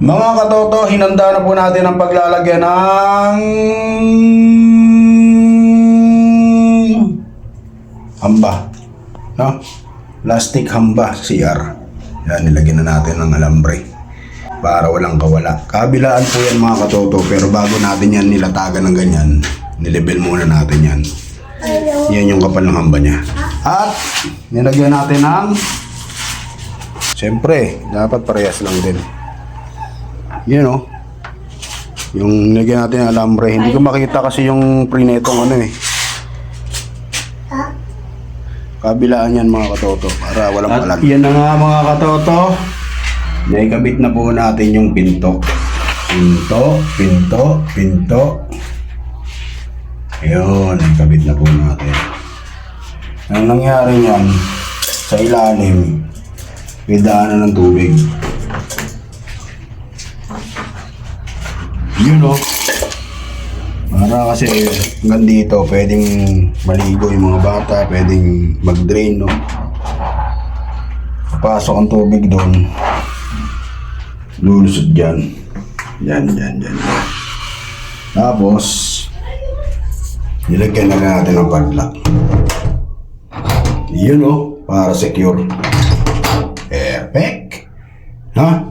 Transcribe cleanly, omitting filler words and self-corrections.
Mga katoto, hinanda na po natin ang paglalagyan ng hamba, no? Plastic hamba, CR. Yan, nilagyan na natin ng alambre para walang kawala. Kabilaan po yan mga katoto, pero bago natin yan nilatagan ng ganyan, nilebel muna natin yan. Yan yung kapal ng hamba niya. At nilagyan natin ng, siyempre, dapat parehas lang din. Yun o. Yung nilagyan natin ng alambre. Hindi ko makita kasi yung prinetong ano eh. Kabilaan yan mga katoto para walang palag. Yan na nga mga katoto. Naikabit na po natin yung pinto. Pinto. Ayun, naikabit na po natin. Ang nangyari niyan, sa ilalim, may daanan ng tubig. Yun o. Para kasi hanggang dito, pwedeng maligo yung mga bata, pwedeng mag-drain, no? Pasok ang tubig doon. Lulusot dyan. Yan. Tapos, nilagyan na natin ng padlock. Yun o, para secure. Perfect. Ha?